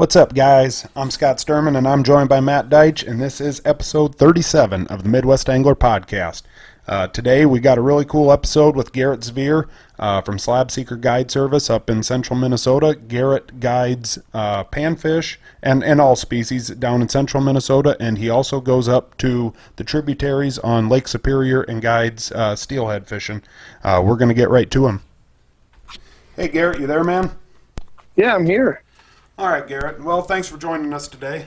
What's up, guys? I'm Scott Sturman, and I'm joined by Matt Deitch, and this is episode 37 of the Midwest Angler Podcast. Today, we got a really cool episode with Garett Svir from Slab Guide Service up in central Minnesota. Garett guides panfish and all species down in central Minnesota, and he also goes up to the tributaries on Lake Superior and guides steelhead fishing. We're going to get right to him. Hey, Garett, you there, man? Yeah, I'm here. All right, Garett. Well, thanks for joining us today.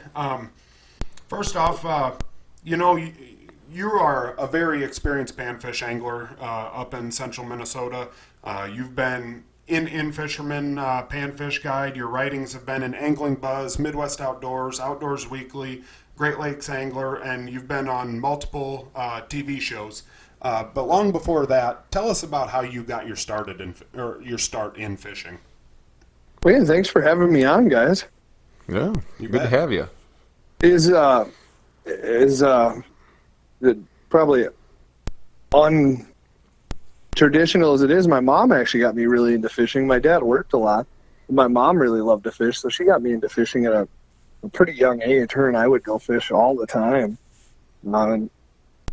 First off, you are a very experienced panfish angler up in central Minnesota. You've been in Fisherman Panfish Guide. Your writings have been in Angling Buzz, Midwest Outdoors, Outdoors Weekly, Great Lakes Angler, and you've been on multiple TV shows. But long before that, tell us about how you got your start in fishing. Well, yeah, thanks for having me on, guys. Yeah, good to have you. Is probably untraditional as it is, my mom actually got me really into fishing. My dad worked a lot. My mom really loved to fish, so she got me into fishing at a pretty young age. Her and I would go fish all the time. And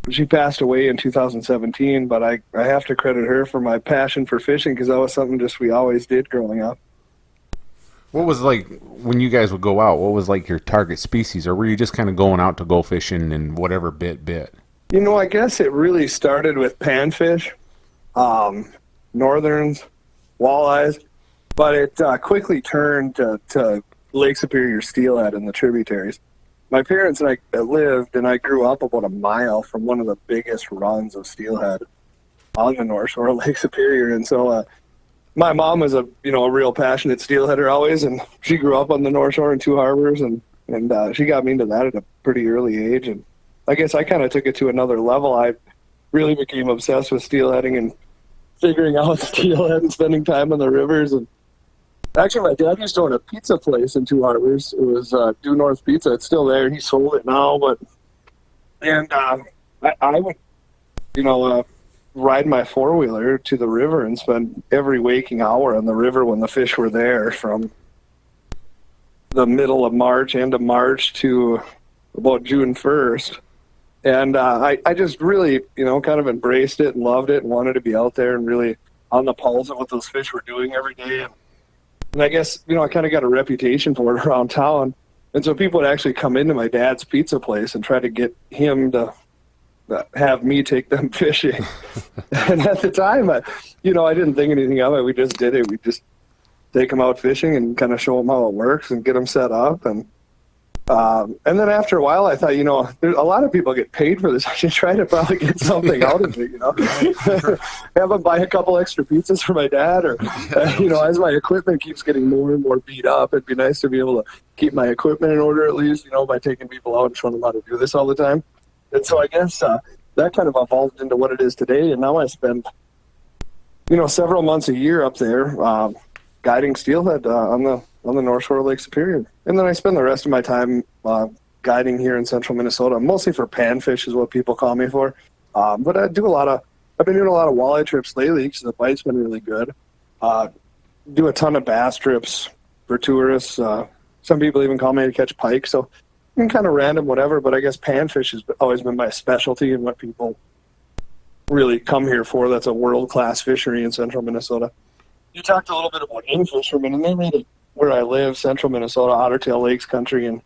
she passed away in 2017, but I have to credit her for my passion for fishing because that was something just we always did growing up. What was like when you guys would go out? What was like your target species, or were you just kind of going out to go fishing and whatever bit? You know, I guess it really started with panfish, northerns, walleyes, but it quickly turned to Lake Superior steelhead in the tributaries. My parents and I lived, and I grew up about a mile from one of the biggest runs of steelhead on the north shore of Lake Superior, and so my mom was a real passionate steelheader always, and she grew up on the North Shore in Two Harbors, and she got me into that at a pretty early age. And I guess I kind of took it to another level. I really became obsessed with steelheading and figuring out steelhead and spending time on the rivers. And actually, my dad used to own a pizza place in Two Harbors. It was Due North Pizza. It's still there. He sold it now, I would, ride my four-wheeler to the river and spend every waking hour on the river when the fish were there from the middle of March, end of March to about June 1st. And I just really, kind of embraced it and loved it and wanted to be out there and really on the pulse of what those fish were doing every day. And I guess, I kind of got a reputation for it around town. And so people would actually come into my dad's pizza place and try to get him to have me take them fishing. And at the time, I didn't think anything of it. We just did it. We just take them out fishing and kind of show them how it works and get them set up. And then after a while, I thought, a lot of people get paid for this. I should try to probably get something out of it, Have them buy a couple extra pizzas for my dad, or, as my equipment keeps getting more and more beat up, it'd be nice to be able to keep my equipment in order at least, by taking people out and showing them how to do this all the time. And so I guess that kind of evolved into what it is today. And now I spend, several months a year up there guiding steelhead on the North Shore of Lake Superior. And then I spend the rest of my time guiding here in central Minnesota, mostly for panfish is what people call me for. But I've been doing a lot of walleye trips lately because the bite's been really good. Do a ton of bass trips for tourists. Some people even call me to catch pike. So kind of random, whatever, but I guess panfish has always been my specialty and what people really come here for. That's a world-class fishery in central Minnesota. You talked a little bit about in-fishermen, and they made it where I live, central Minnesota, Otter Tail Lakes country, and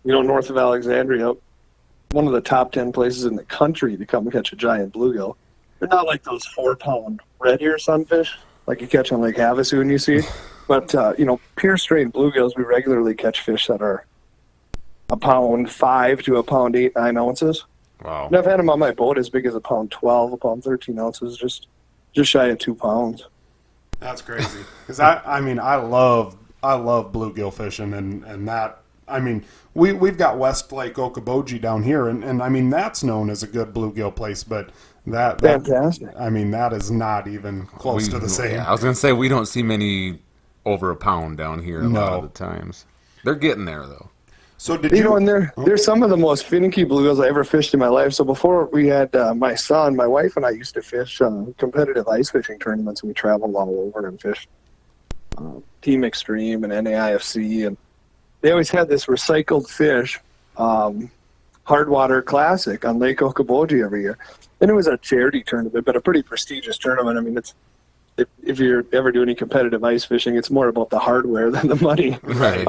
north of Alexandria, one of the top 10 places in the country to come catch a giant bluegill. They're not like those 4-pound red ear sunfish like you catch on Lake Havasu and you see. But, pure straight bluegills, we regularly catch fish that are 1.5 pounds to 1.8 pounds, 9 ounces. Wow. And I've had them on my boat as big as 1.12 pounds, 1.13 pounds, just shy of 2 pounds. That's crazy. Because I love bluegill fishing, and that, we've got West Lake Okoboji down here, and that's known as a good bluegill place, but that fantastic. That is not even close to the same. Yeah, I was going to say, we don't see many over 1 pound down here a lot of the times. They're getting there, though. So and they're some of the most finicky bluegills I ever fished in my life. So before we had my son, my wife and I used to fish competitive ice fishing tournaments, and we traveled all over and fished Team Extreme and NAIFC, and they always had this recycled fish hardwater classic on Lake Okoboji every year. And it was a charity tournament, but a pretty prestigious tournament. I mean, if you're ever doing any competitive ice fishing, it's more about the hardware than the money. Right.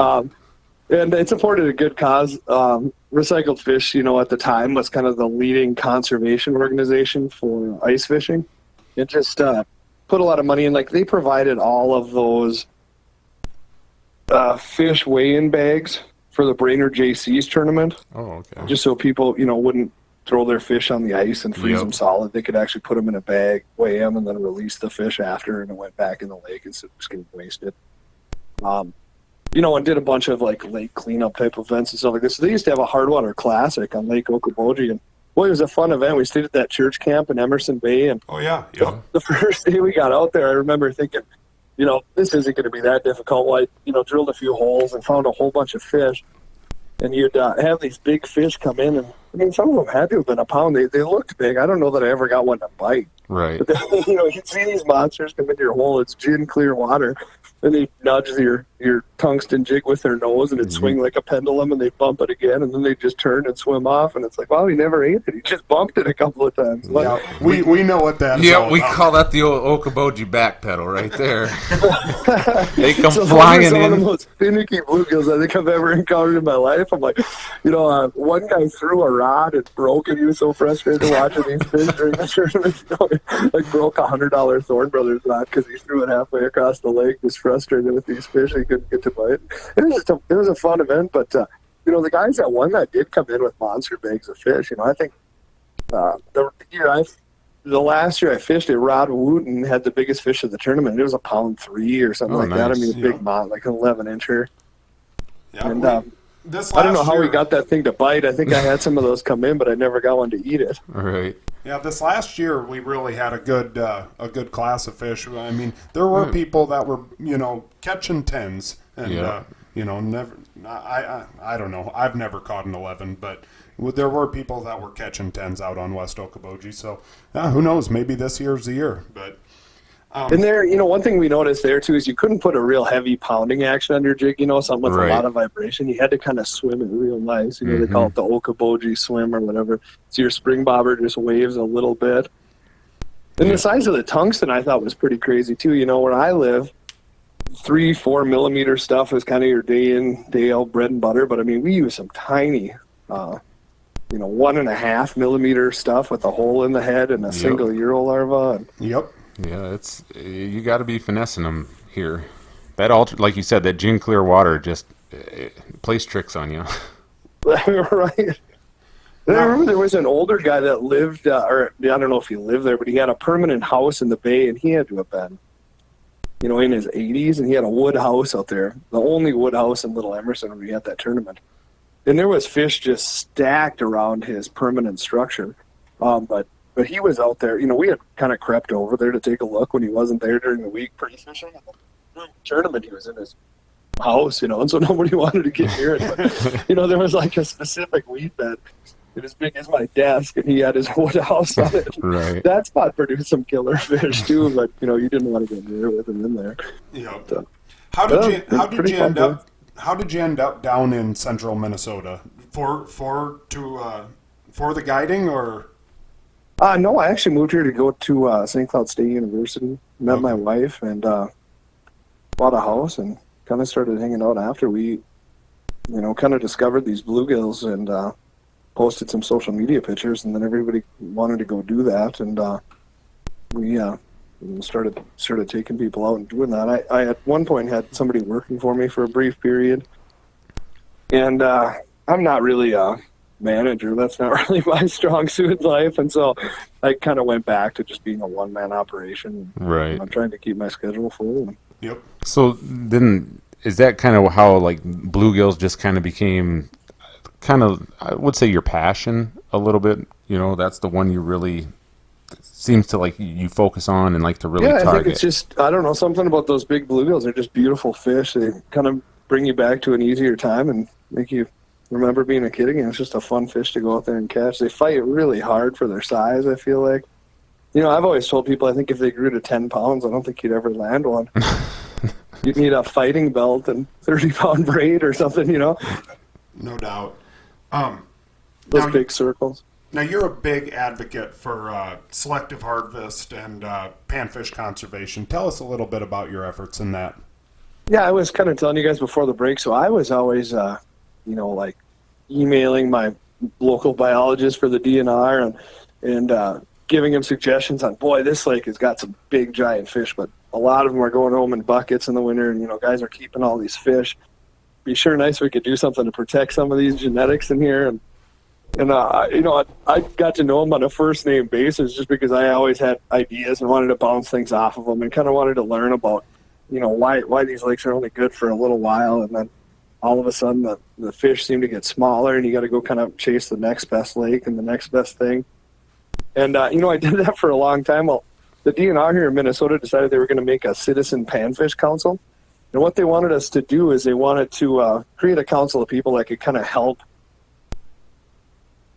And it supported a good cause. Recycled Fish, at the time was kind of the leading conservation organization for ice fishing. It just put a lot of money in. Like, they provided all of those fish weigh-in bags for the Brainerd JC's tournament. Oh, okay. Just so people, wouldn't throw their fish on the ice and freeze them solid. They could actually put them in a bag, weigh them, and then release the fish after, and it went back in the lake instead of just getting wasted. And did a bunch of like lake cleanup type events and stuff like this. So they used to have a hardwater classic on Lake Okoboji, and boy, it was a fun event. We stayed at that church camp in Emerson Bay, and the first day we got out there, I remember thinking, this isn't going to be that difficult. Well, I, drilled a few holes and found a whole bunch of fish, and you'd have these big fish come in, and I mean, some of them had to have been a pound. They looked big. I don't know that I ever got one to bite. Right. But then, you'd see these monsters come into your hole. It's gin clear water. And they nudge your tungsten jig with their nose, and it'd swing like a pendulum, and they bump it again, and then they just turn and swim off. And it's like, wow, he never ate it. He just bumped it a couple of times. Yeah, we know what that is. Yeah, we call that the old Okoboji back pedal right there. They come so flying those are some in. of the most finicky bluegills I think I've ever encountered in my life. I'm like, one guy threw a rod and broke it. He was so frustrated watching these fish during the tournament. Like, broke a $100 Thorn Brothers rod because he threw it halfway across the lake. Just frustrated with these fish he couldn't get to bite. It was a fun event, but the guys that won that did come in with monster bags of fish. I think the last year I fished it, Rod Wooten had the biggest fish of the tournament. It was a pound 3 or something like that. I mean, a big mont, like an 11-incher. Yeah, and I don't know how we got that thing to bite. I think I had some of those come in, but I never got one to eat it. Right. Yeah, this last year we really had a good class of fish. I mean, there were people that were catching 10s, and never. I don't know. I've never caught an 11, but there were people that were catching 10s out on West Okoboji. So who knows? Maybe this year's the year. But and there, one thing we noticed there too is you couldn't put a real heavy pounding action on your jig. Something with a lot of vibration. You had to kind of swim it real nice. They call it the Okoboji swim or whatever. So your spring bobber just waves a little bit. And the size of the tungsten I thought was pretty crazy too. Where I live, 3-4 millimeter stuff is kind of your day in, day out bread and butter. But I mean, we use some tiny, 1.5 millimeter stuff with a hole in the head and a single Euro larva. Yep. Yeah, you got to be finessing them here. That like you said, that gin clear water just plays tricks on you. Right. And I remember there was an older guy that lived, or I don't know if he lived there, but he had a permanent house in the bay, and he had to have been, in his 80s, and he had a wood house out there, the only wood house in Little Emerson when we had that tournament. And there was fish just stacked around his permanent structure. But he was out there. We had kind of crept over there to take a look when he wasn't there during the week pre-fishing. And during the tournament, he was in his house, and so nobody wanted to get near it. But, there was like a specific weed bed. It was big as my desk, and he had his wood house on it. Right. That spot produced some killer fish, too, but, you didn't want to get near with him in there. Yeah. So, how did you end up down in central Minnesota? For the guiding, or? No, I actually moved here to go to St. Cloud State University, met my wife, and bought a house and kind of started hanging out after we, kind of discovered these bluegills and posted some social media pictures, and then everybody wanted to go do that, and we started taking people out and doing that. I at one point had somebody working for me for a brief period, and I'm not really manager. That's not really my strong suit in life, and so I kind of went back to just being a one-man operation. Right. I'm trying to keep my schedule full. Yep. So then, is that kind of how like bluegills just kind of became, I would say, your passion a little bit? That's the one you really seems to like you focus on and like to really target. I think it's just, I don't know, something about those big bluegills. They're just beautiful fish. They kind of bring you back to an easier time and make you remember being a kid again. It's just a fun fish to go out there and catch. They fight really hard for their size, I feel like. I've always told people, I think if they grew to 10 pounds, I don't think you'd ever land one. you need a fighting belt and 30-pound braid or something, No doubt. those Now, big circles. now you're a big advocate for selective harvest and panfish conservation. Tell us a little bit about your efforts in that. Yeah, I was kind of telling you guys before the break, so I was always, like emailing my local biologist for the DNR and giving him suggestions on, boy, this lake has got some big giant fish, but a lot of them are going home in buckets in the winter, and, guys are keeping all these fish. Be sure nice if we could do something to protect some of these genetics in here. And I got to know him on a first name basis just because I always had ideas and wanted to bounce things off of him and kind of wanted to learn about, why these lakes are only good for a little while. And then all of a sudden the fish seem to get smaller and you got to go kind of chase the next best lake and the next best thing. And, I did that for a long time. Well, the DNR here in Minnesota decided they were going to make a citizen panfish council. And what they wanted us to do is they wanted to create a council of people that could kind of help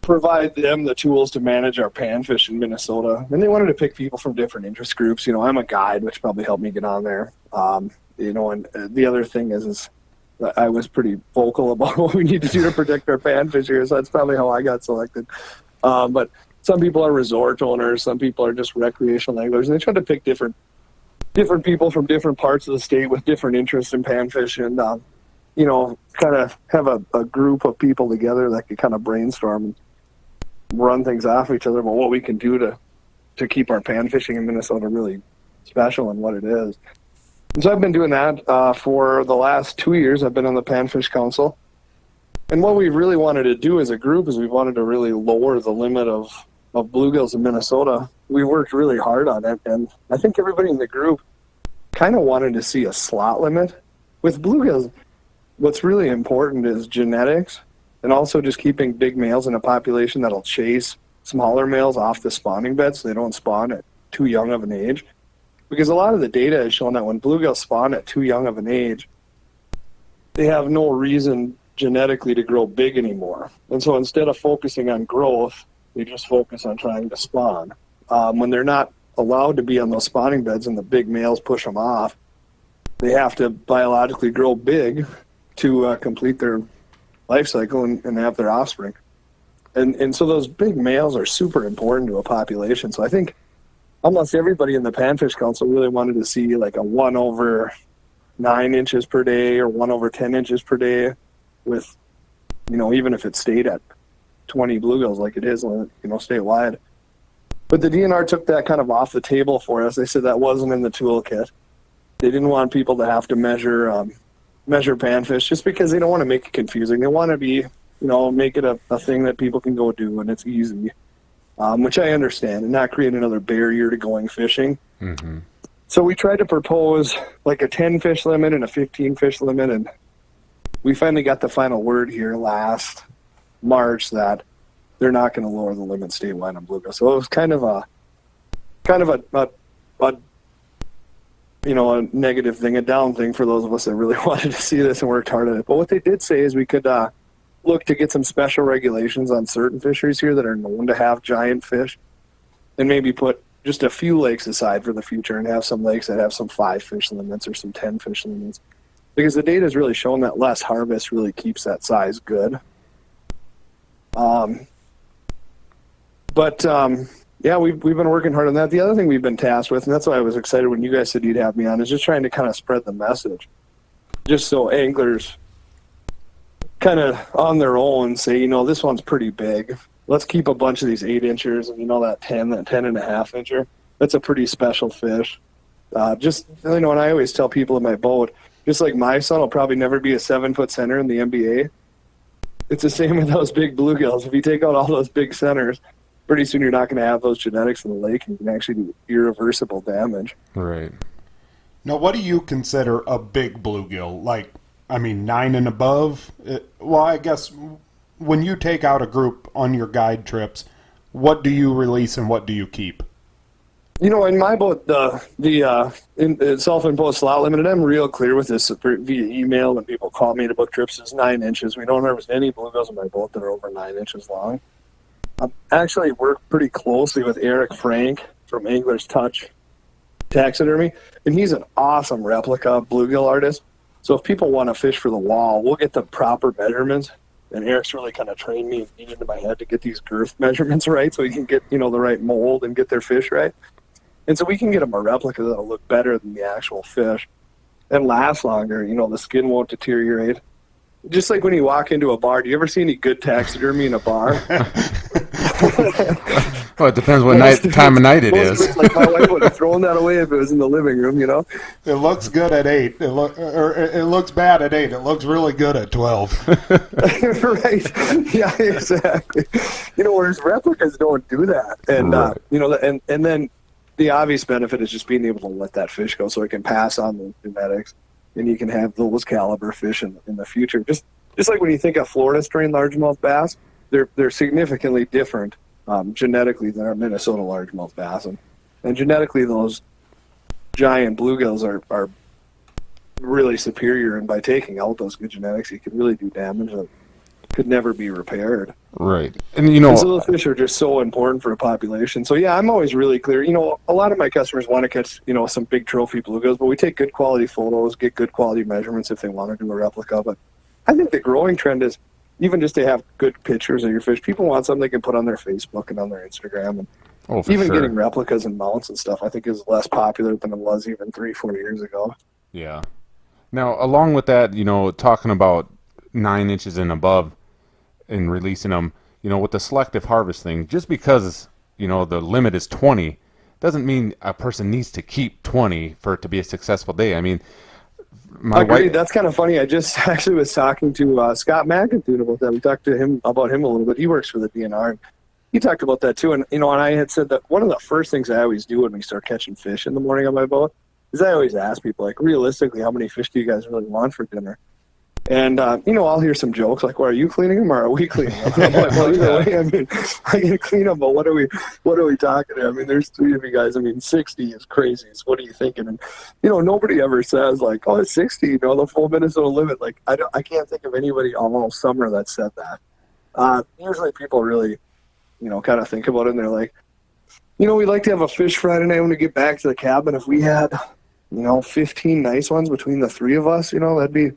provide them the tools to manage our panfish in Minnesota. And they wanted to pick people from different interest groups. I'm a guide, which probably helped me get on there. And the other thing is I was pretty vocal about what we need to do to protect our panfish here. So that's probably how I got selected. But some people are resort owners. Some people are just recreational anglers. And they tried to pick different people from different parts of the state with different interests in panfish and, kind of have a group of people together that could kind of brainstorm and run things off each other about what we can do to keep our pan fishing in Minnesota really special and what it is. And so I've been doing that for the last 2 years. I've been on the Panfish Council. And what we really wanted to do as a group is we wanted to really lower the limit of bluegills in Minnesota. We worked really hard on it, and I think everybody in the group kind of wanted to see a slot limit. With bluegills, what's really important is genetics and also just keeping big males in a population that'll chase smaller males off the spawning bed so they don't spawn at too young of an age. Because a lot of the data has shown that when bluegills spawn at too young of an age, they have no reason genetically to grow big anymore. And so instead of focusing on growth, they just focus on trying to spawn. When they're not allowed to be on those spawning beds and the big males push them off, they have to biologically grow big to complete their life cycle and have their offspring. And so those big males are super important to a population. So I think almost everybody in the Panfish Council really wanted to see like a 1 over 9 inches per day or 1 over 10 inches per day with, even if it stayed at 20 bluegills like it is, statewide. But the DNR took that kind of off the table for us. They said that wasn't in the toolkit. They didn't want people to have to measure panfish just because they don't want to make it confusing. They want to be, make it a thing that people can go do and it's easy, which I understand, and not create another barrier to going fishing. Mm-hmm. So we tried to propose like a 10 fish limit and a 15 fish limit, and we finally got the final word here last March that they're not going to lower the limit statewide on bluegill. So it was kind of a negative thing, a down thing for those of us that really wanted to see this and worked hard at it. But what they did say is we could look to get some special regulations on certain fisheries here that are known to have giant fish, and maybe put just a few lakes aside for the future and have some lakes that have some 5 fish limits or some 10 fish limits. Because the data has really shown that less harvest really keeps that size good. Yeah, we've been working hard on that. The other thing we've been tasked with, and that's why I was excited when you guys said you'd have me on, is just trying to kind of spread the message. Just so anglers kind of on their own say, this one's pretty big. Let's keep a bunch of these 8 inchers and that 10 and a half incher. That's a pretty special fish. And I always tell people in my boat, just like my son will probably never be a 7-foot center in the NBA. It's the same with those big bluegills. If you take out all those big centers, pretty soon you're not going to have those genetics in the lake and you can actually do irreversible damage. Right. Now, what do you consider a big bluegill? 9 and above? I guess when you take out a group on your guide trips, what do you release and what do you keep? In my boat, the self-imposed slot limit, and I'm real clear with this via email when people call me to book trips, is 9 inches. We don't harvest any bluegills in my boat that are over 9 inches long. I actually work pretty closely with Eric Frank from Angler's Touch taxidermy, and he's an awesome replica bluegill artist. So if people want to fish for the wall, we'll get the proper measurements. And Eric's really kind of trained me into my head to get these girth measurements right, so he can get, the right mold and get their fish right. And so we can get them a replica that'll look better than the actual fish and last longer. The skin won't deteriorate. Just like when you walk into a bar, do you ever see any good taxidermy in a bar? Well, it depends what time of night it is. Like my wife would have thrown that away if it was in the living room, It looks good at 8. It looks bad at 8. It looks really good at 12. Right. Yeah, exactly. Whereas replicas don't do that. And, right. And then the obvious benefit is just being able to let that fish go so it can pass on the genetics, and you can have those caliber fish in the future. Just like when you think of Florida strain largemouth bass, they're significantly different genetically than our Minnesota largemouth bass. And genetically, those giant bluegills are really superior, and by taking out those good genetics, you can really do damage that could never be repaired. Right. And so those fish are just so important for a population. So yeah, I'm always really clear. A lot of my customers want to catch, some big trophy bluegills, but we take good quality photos, get good quality measurements if they want to do a replica. But I think the growing trend is even just to have good pictures of your fish. People want something they can put on their Facebook and on their Instagram. And even sure. Getting replicas and mounts and stuff, I think is less popular than it was even 3-4 years ago. Yeah. Now, along with that, talking about 9 inches and above and releasing them, with the selective harvest thing, just because, the limit is 20 doesn't mean a person needs to keep 20 for it to be a successful day. I mean, Agreed. That's kind of funny. I just actually was talking to Scott McIntyre about that. We talked to him about him a little bit. He works for the DNR. And he talked about that too. And, and I had said that one of the first things I always do when we start catching fish in the morning on my boat is I always ask people, like, realistically, how many fish do you guys really want for dinner? And, I'll hear some jokes like, well, are you cleaning them or are we cleaning them? I'm like, well, either way, I can clean them, but what are we talking about? There's 3 of you guys. 60 is crazy. So what are you thinking? And, nobody ever says like, oh, it's 60, the full Minnesota limit. Like, I can't think of anybody all summer that said that. Usually people really, kind of think about it and they're like, we'd like to have a fish Friday night when we get back to the cabin. If we had, 15 nice ones between the 3 of us, that'd be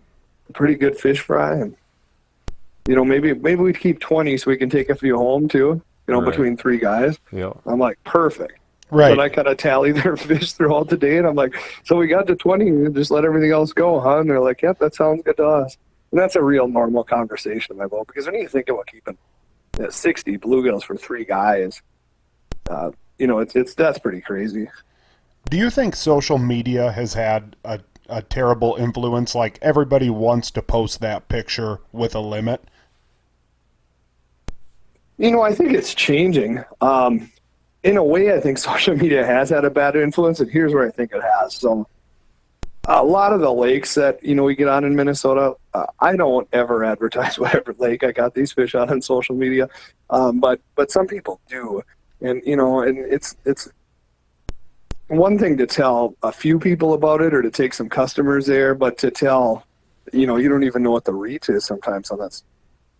a pretty good fish fry. And maybe we'd keep 20 so we can take a few home too, right. Between 3 guys. Yep. I'm like, perfect. Right. But I kind of tally their fish throughout the day, and I'm like, so we got to 20 and just let everything else go, huh? And they're like, yep, that sounds good to us. And that's a real normal conversation in my boat, because when you think about keeping 60 bluegills for 3 guys, that's pretty crazy. Do you think social media has had a terrible influence? Like, everybody wants to post that picture with a limit. I think it's changing. In a way, I think social media has had a bad influence, and here's where I think it has. So a lot of the lakes that, we get on in Minnesota, I don't ever advertise whatever lake I got these fish on social media, but some people do. And, and it's one thing to tell a few people about it or to take some customers there, but to tell, you don't even know what the reach is sometimes. So that's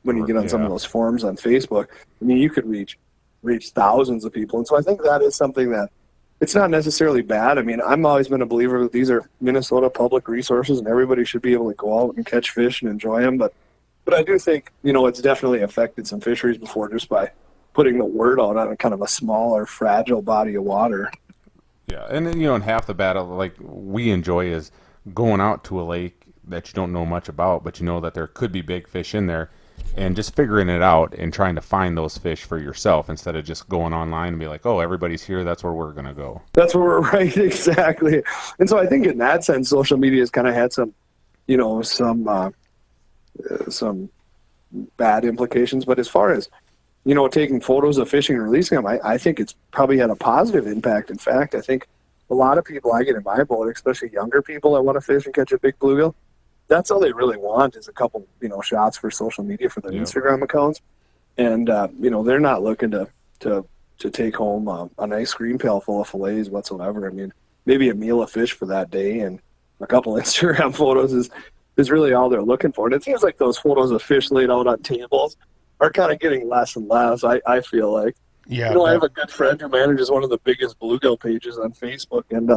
when you get on some of those forums on Facebook. You could reach thousands of people. And so I think that is something that it's not necessarily bad. I'm always been a believer that these are Minnesota public resources and everybody should be able to go out and catch fish and enjoy them. But I do think, it's definitely affected some fisheries before just by putting the word out on a kind of a smaller, fragile body of water. Yeah, and then, and half the battle, like, we enjoy is going out to a lake that you don't know much about, but you know that there could be big fish in there, and just figuring it out and trying to find those fish for yourself instead of just going online and be like, oh, everybody's here, that's where we're going to go. That's where we're right, exactly. And so I think in that sense, social media has kind of had some bad implications. But as far as, taking photos of fishing and releasing them, I think it's probably had a positive impact. In fact, I think a lot of people I get in my boat, especially younger people that want to fish and catch a big bluegill, that's all they really want is a couple, shots for social media for their Instagram accounts. And, they're not looking to take home a nice screen pail full of fillets whatsoever. Maybe a meal of fish for that day and a couple Instagram photos is really all they're looking for. And it seems like those photos of fish laid out on tables are kind of getting less and less, I feel like. Yeah. I have a good friend who manages one of the biggest bluegill pages on Facebook, and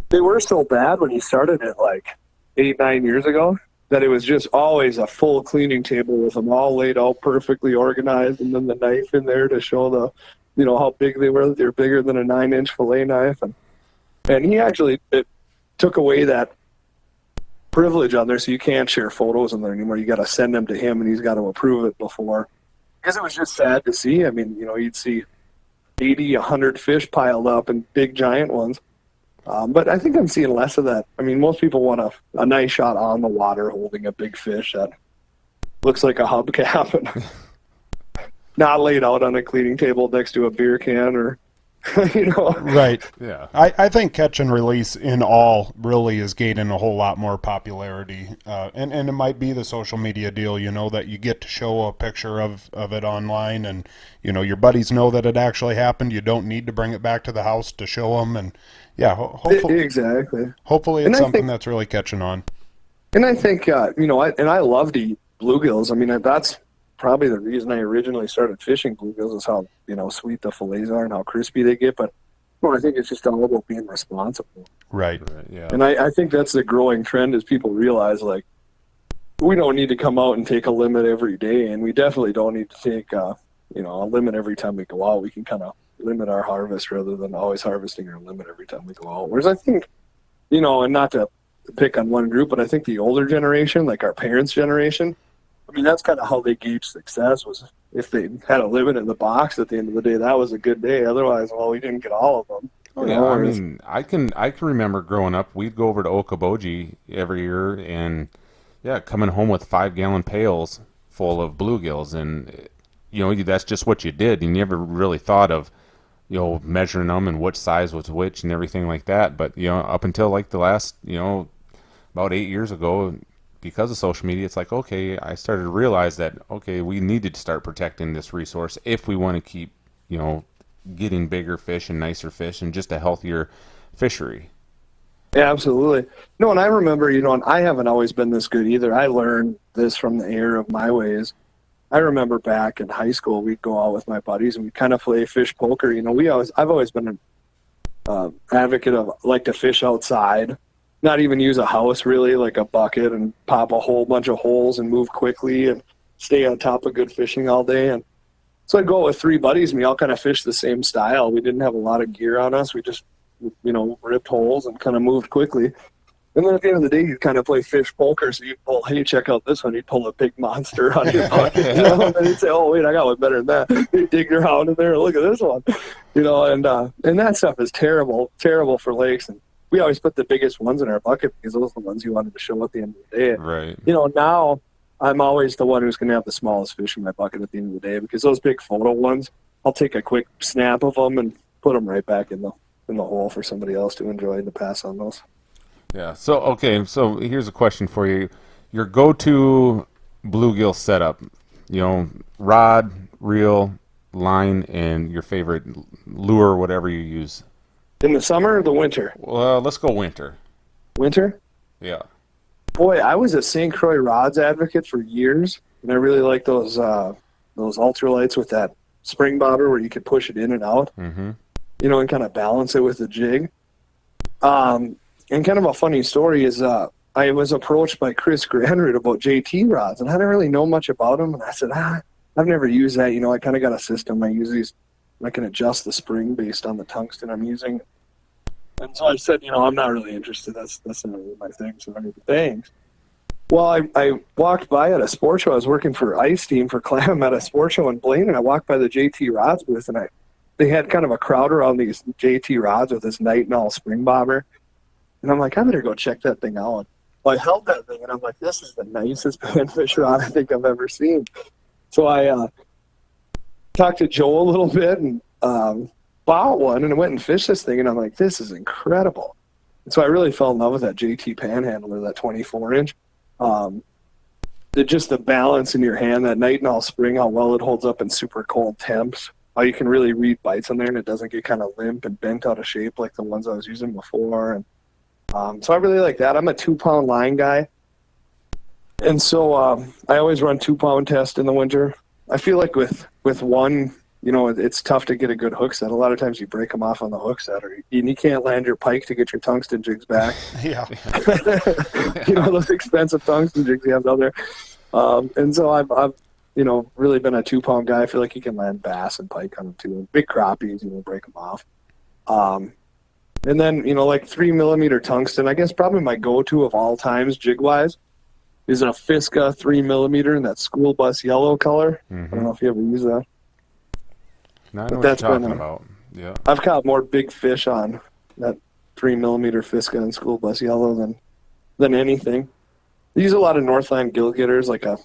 They were so bad when he started it like 8-9 years ago that it was just always a full cleaning table with them all laid out perfectly organized, and then the knife in there to show the, how big they were. They were bigger than a 9-inch fillet knife, and he actually it took away that privilege on there, so you can't share photos on there anymore. You got to send them to him, and he's got to approve it before. Because it was just sad to see. I mean, you'd see 80, 100 fish piled up and big giant ones. But I think I'm seeing less of that. I mean, most people want a nice shot on the water holding a big fish that looks like a hubcap and not laid out on a cleaning table next to a beer can or, Right. Yeah. I think catch and release in all really is gaining a whole lot more popularity. And it might be the social media deal, that you get to show a picture of it online and, your buddies know that it actually happened. You don't need to bring it back to the house to show them. And yeah, hopefully, exactly. Hopefully it's something that's really catching on. And I think, I love to eat bluegills. I mean, that's probably the reason I originally started fishing bluegills is how, sweet the fillets are and how crispy they get. But I think it's just all about being responsible. Right. Yeah. And I think that's the growing trend is people realize, like, we don't need to come out and take a limit every day. And we definitely don't need to take, a limit every time we go out. We can kind of limit our harvest rather than always harvesting our limit every time we go out. Whereas I think, and not to pick on one group, but I think the older generation, like our parents' generation, I mean, that's kind of how they gauge success was if they had a limit in the box at the end of the day, that was a good day. Otherwise, well, we didn't get all of them. Oh yeah, I mean, I can remember growing up, we'd go over to Okoboji every year and coming home with 5-gallon pails full of bluegills, and that's just what you did. You never really thought of measuring them and which size was which and everything like that. But up until like the last about 8 years ago, because of social media, it's like, okay, I started to realize that, okay, we needed to start protecting this resource if we want to keep, getting bigger fish and nicer fish and just a healthier fishery. Yeah, absolutely. No, and I remember, and I haven't always been this good either. I learned this from the error of my ways. I remember back in high school, we'd go out with my buddies and we'd kind of play fish poker. I've always been an advocate of like to fish outside. Not even use a house really, like a bucket, and pop a whole bunch of holes and move quickly and stay on top of good fishing all day. And so I'd go with 3 buddies and we all kind of fished the same style. We didn't have a lot of gear on us. We just, ripped holes and kind of moved quickly. And then at the end of the day, you'd kind of play fish poker. So you'd pull, hey, check out this one. You'd pull a big monster on your bucket, and then you'd say, oh, wait, I got one better than that. You'd dig around in there and look at this one, and that stuff is terrible for lakes. And we always put the biggest ones in our bucket because those are the ones you wanted to show at the end of the day. Right. Now I'm always the one who's going to have the smallest fish in my bucket at the end of the day because those big photo ones, I'll take a quick snap of them and put them right back in the hole for somebody else to enjoy and to pass on those. Yeah. So here's a question for you: your go-to bluegill setup, rod, reel, line, and your favorite lure, whatever you use. In the summer or the winter? Well, let's go winter. Winter? Yeah. Boy, I was a St. Croix rods advocate for years, and I really like those ultralights with that spring bobber where you could push it in and out, and kind of balance it with the jig. And kind of a funny story is I was approached by Chris Granroot about JT rods, and I didn't really know much about them, and I said, I've never used that. I kind of got a system. I use these. I can adjust the spring based on the tungsten I'm using. And so I said, I'm not really interested. That's not really my thing. So thanks. Well, I walked by at a sports show. I was working for Ice Team for Clam at a sports show in Blaine, and I walked by the JT rods booth, and they had kind of a crowd around these JT rods with this nightingale spring bobber. And I'm like, I better go check that thing out. Well, I held that thing, and I'm like, this is the nicest panfish rod I think I've ever seen. So I talked to Joe a little bit and bought one, and I went and fished this thing, and I'm like, this is incredible. And so I really fell in love with that JT Panhandler, that 24-inch. Just the balance in your hand, that nightingale spring, how well it holds up in super cold temps, how you can really read bites on there, and it doesn't get kind of limp and bent out of shape like the ones I was using before. And so I really like that. I'm a 2-pound line guy. And so I always run 2-pound test in the winter. I feel like with one it's tough to get a good hook set. A lot of times you break them off on the hook set, or you can't land your pike to get your tungsten jigs back. Yeah. Those expensive tungsten jigs you have down there. And so I've really been a 2-pound guy. I feel like you can land bass and pike on them too. And big crappies, break them off. And then, like 3mm tungsten, I guess probably my go-to of all times jig-wise is a Fiska 3mm in that school bus yellow color. I don't know if you ever use that. No, I know what you're talking about. Yeah. I've caught more big fish on that 3mm Fiska and school bus yellow than anything. I use a lot of Northland gill getters, like a,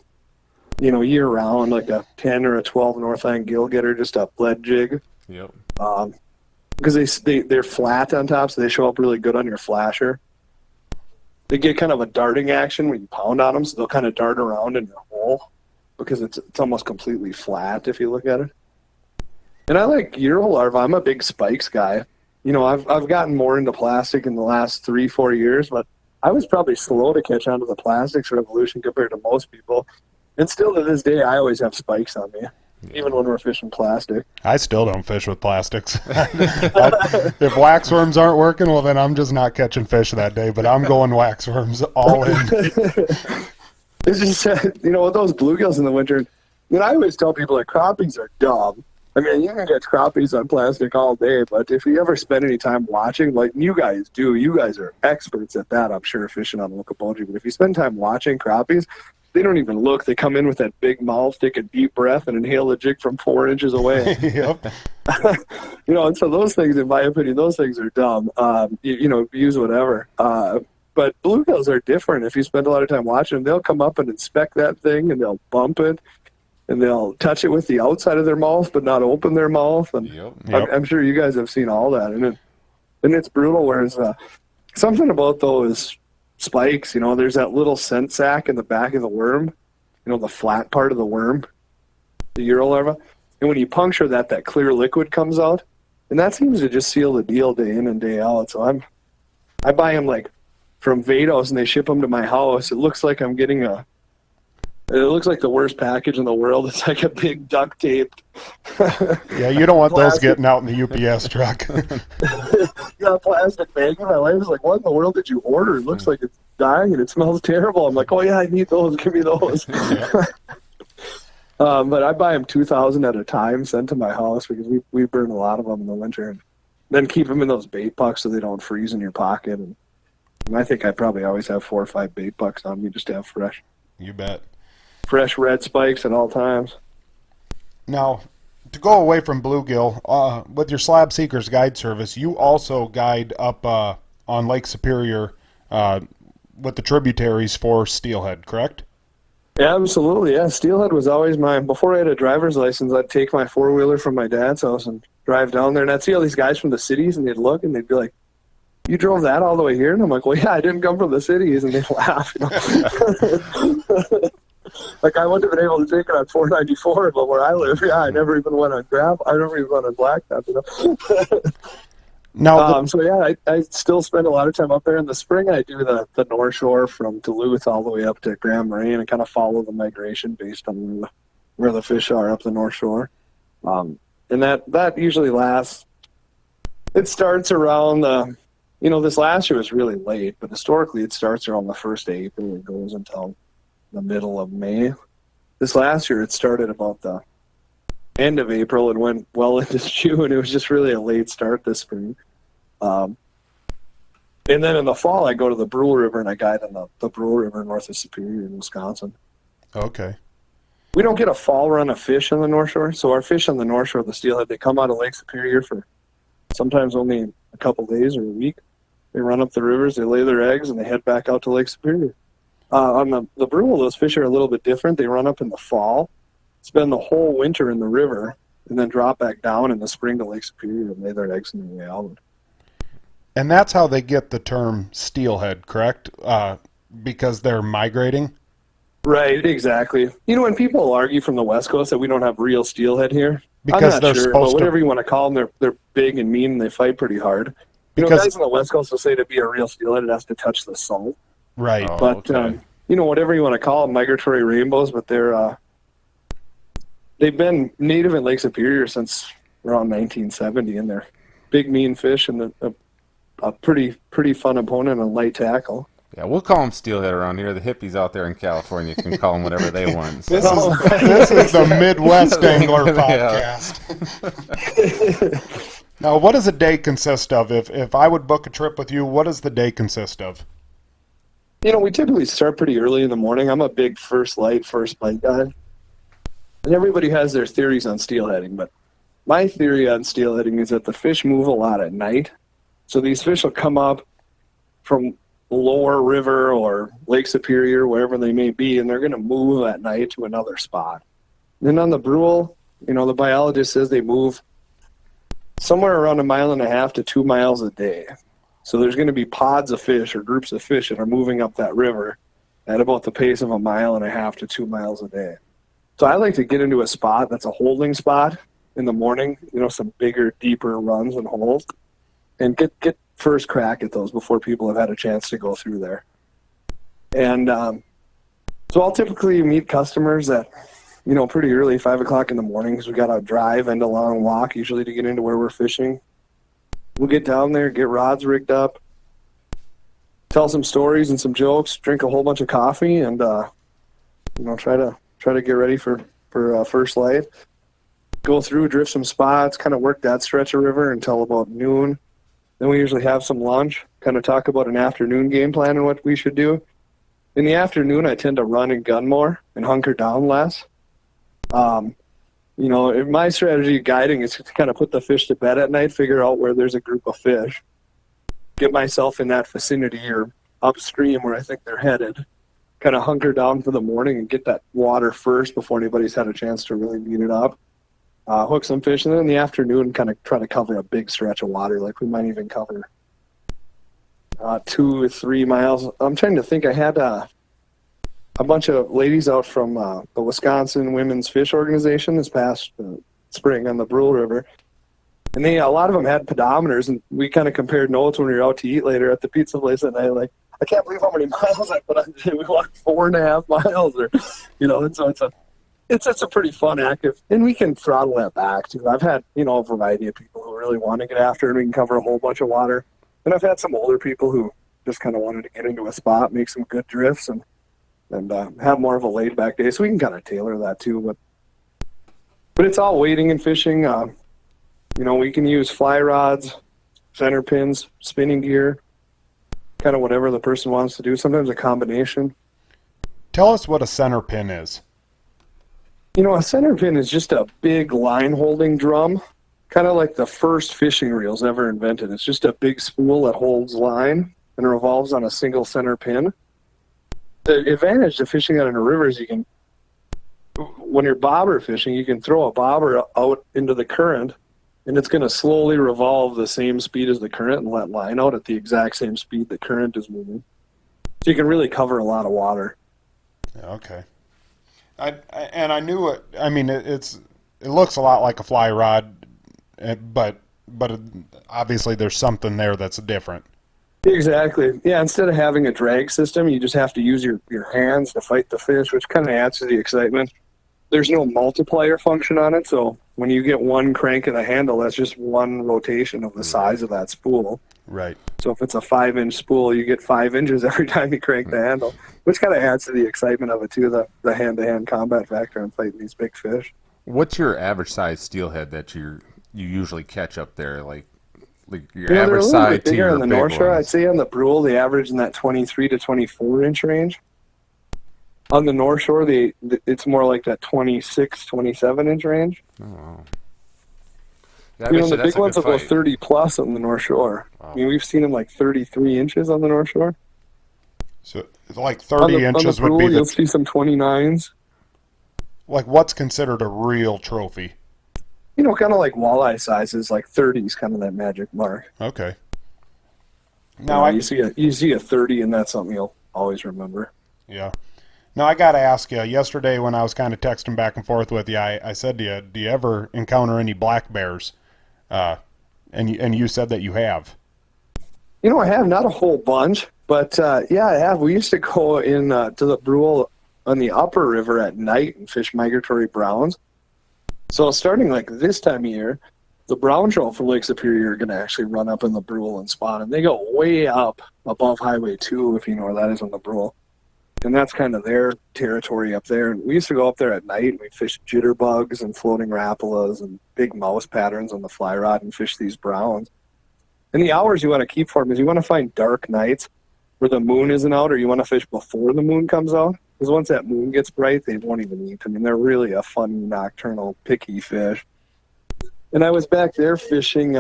year round, like a 10 or a 12 Northland gill getter, just a lead jig. Yep. Because they're flat on top, so they show up really good on your flasher. They get kind of a darting action when you pound on them, so they'll kind of dart around in your hole because it's almost completely flat if you look at it. And I like Euro larva. I'm a big spikes guy. I've gotten more into plastic in the last 3-4 years, but I was probably slow to catch on to the plastics revolution compared to most people. And still to this day, I always have spikes on me, even when we're fishing plastic. I still don't fish with plastics. If waxworms aren't working, well, then I'm just not catching fish that day, but I'm going waxworms all in. It's just, with those bluegills in the winter, I always tell people that crappies are dumb. I mean, you can get crappies on plastic all day, but if you ever spend any time watching, like you guys do, you guys are experts at that, I'm sure, fishing on Wookaboji. But if you spend time watching crappies, they don't even look. They come in with that big mouth, take a deep breath, and inhale the jig from 4 inches away. Yep. And so those things, in my opinion, those things are dumb. Use whatever. But bluegills are different. If you spend a lot of time watching them, they'll come up and inspect that thing, and they'll bump it. And they'll touch it with the outside of their mouth, but not open their mouth. And Yep. I'm sure you guys have seen all that. And it's brutal. Whereas something about those spikes, there's that little scent sac in the back of the worm, the flat part of the worm, the Euro larva. And when you puncture that clear liquid comes out. And that seems to just seal the deal day in and day out. So I buy them like from Vados, and they ship them to my house. It looks like I'm getting it looks like the worst package in the world. It's like a big duct taped. Yeah, you don't want those getting out in the UPS truck. Yeah, plastic bag. My wife was like, "What in the world did you order? It looks like it's dying and it smells terrible." I'm like, "Oh yeah, I need those. Give me those." Yeah. But I buy them 2,000 at a time, sent to my house because we burn a lot of them in the winter, and then keep them in those bait pucks so they don't freeze in your pocket. And I think I probably always have 4 or 5 bait pucks on me just to have fresh red spikes at all times. Now, to go away from bluegill, with your Slab Seekers guide service, you also guide up on Lake Superior with the tributaries for steelhead, correct? Yeah, absolutely. Yeah, steelhead was always mine. Before I had a driver's license, I'd take my 4-wheeler from my dad's house and drive down there, and I'd see all these guys from the cities, and they'd look, and they'd be like, "You drove that all the way here?" And I'm like, "Well, yeah, I didn't come from the cities," and they'd laugh. Like, I wouldn't have been able to take it on 494, but where I live, yeah, I never even went on gravel. I never even went on blacktop, Now, so yeah, I still spend a lot of time up there. In the spring, I do the North Shore from Duluth all the way up to Grand Marais and kind of follow the migration based on where the fish are up the North Shore. And that usually lasts. It starts around this last year was really late, but historically it starts around the 1st of April and goes until the middle of May. This last year it started about the end of April and went well into June. It was just really a late start this spring. And then in the fall I go to the Brule River and I guide on the Brule River north of Superior in Wisconsin. okay. We don't get a fall run of fish on the North Shore, so our fish on the North Shore of the steelhead, they come out of Lake Superior for sometimes only a couple days or a week. They run up the rivers, they lay their eggs, and they head back out to Lake Superior. On the Brule, those fish are a little bit different. They run up in the fall, spend the whole winter in the river, and then drop back down in the spring to Lake Superior and lay their eggs in the way out. And that's how they get the term steelhead, correct? Because they're migrating? Right, exactly. When people argue from the West Coast that we don't have real steelhead here, Because I'm not they're sure, supposed but whatever to. you want to call them, they're big and mean and they fight pretty hard. Because Guys on the West Coast will say to be a real steelhead, it has to touch the salt. right. But, okay. whatever you want to call them, migratory rainbows, but they're, they've been native in Lake Superior since around 1970, and they're big, mean fish and a pretty fun opponent on light tackle. Yeah, we'll call them steelhead around here. The hippies out there in California can call them whatever they want. So. This is the Midwest Angler Yeah. podcast. Now, what does a day consist of? If I would book a trip with you, what does the day consist of? We typically start pretty early in the morning. I'm a big first bite guy. And everybody has their theories on steelheading, but my theory on steelheading is that the fish move a lot at night. So these fish will come up from lower river or Lake Superior, wherever they may be, and they're going to move at night to another spot. Then on the Brule, the biologist says they move somewhere around 1.5 miles to 2 miles a day. So there's going to be pods of fish or groups of fish that are moving up that river at about the pace of 1.5 miles to 2 miles a day. So I like to get into a spot that's a holding spot in the morning, some bigger, deeper runs and holes, and get first crack at those before people have had a chance to go through there. And so I'll typically meet customers at, pretty early, 5 o'clock in the morning, because we got a drive and a long walk usually to get into where we're fishing. We'll get down there, get rods rigged up, tell some stories and some jokes, drink a whole bunch of coffee, and try to get ready for first light. Go through, drift some spots, kind of work that stretch of river until about noon. Then we usually have some lunch, kind of talk about an afternoon game plan and what we should do. In the afternoon, I tend to run and gun more and hunker down less. My strategy guiding is to kind of put the fish to bed at night, figure out where there's a group of fish, get myself in that vicinity or upstream where I think they're headed, kind of hunker down for the morning and get that water first before anybody's had a chance to really beat it up. Hook some fish, and then in the afternoon kind of try to cover a big stretch of water. Like we might even cover 2 or 3 miles. I'm trying to think. I had a bunch of ladies out from the Wisconsin Women's Fish Organization this past spring on the Brule River, and a lot of them had pedometers, and we kind of compared notes when we were out to eat later at the pizza place that night. Like, I can't believe how many miles I put on today. We walked 4.5 miles, or and so it's a pretty fun active, and we can throttle that back too. I've had a variety of people who really want to get after it, and we can cover a whole bunch of water. And I've had some older people who just kind of wanted to get into a spot, make some good drifts, and have more of a laid back day. So we can kind of tailor that too. But it's all wading and fishing. We can use fly rods, center pins, spinning gear, kind of whatever the person wants to do. Sometimes a combination. Tell us what a center pin is. A center pin is just a big line holding drum, kind of like the first fishing reels ever invented. It's just a big spool that holds line and revolves on a single center pin. The advantage to fishing out in a river is when you're bobber fishing, you can throw a bobber out into the current, and it's going to slowly revolve the same speed as the current and let line out at the exact same speed the current is moving. So you can really cover a lot of water. Okay. I knew it. I mean, it looks a lot like a fly rod, but obviously there's something there that's different. Exactly. Yeah, instead of having a drag system, you just have to use your hands to fight the fish, which kind of adds to the excitement. There's no multiplier function on it, so when you get one crank of the handle, that's just one rotation of the size of that spool. Right. So if it's a 5-inch spool, you get 5 inches every time you crank the handle, which kind of adds to the excitement of it too, the hand-to-hand combat factor in fighting these big fish. What's your average size steelhead that you usually catch up there? Like your average size to your on the big North Shore. ones? I'd say on the Brule, they average in that 23 to 24 inch range. On the North Shore, it's more like that 26, 27 inch range. Oh, wow. Yeah, The big ones will go 30 plus on the North Shore. Wow. I mean, we've seen them like 33 inches on the North Shore. So like 30 inches on the would be you'll see some 29s. Like, what's considered a real trophy? Kind of like walleye sizes, like 30 is kind of that magic mark. Okay. Now you see a 30, and that's something you'll always remember. Yeah. Now, I got to ask you, yesterday when I was kind of texting back and forth with you, I said to you, do you ever encounter any black bears? And you said that you have. I have not a whole bunch, but yeah, I have. We used to go in to the Brule on the upper river at night and fish migratory browns. So starting like this time of year, the brown trout from Lake Superior are going to actually run up in the Brule and spawn, and they go way up above Highway 2, if you know where that is on the Brule. And that's kind of their territory up there. And we used to go up there at night, and we'd fish jitterbugs and floating rapalas and big mouse patterns on the fly rod and fish these browns. And the hours you want to keep for them is you want to find dark nights where the moon isn't out, or you want to fish before the moon comes out. Because once that moon gets bright, they won't even eat. I mean, they're really a funny, nocturnal, picky fish. And I was back there fishing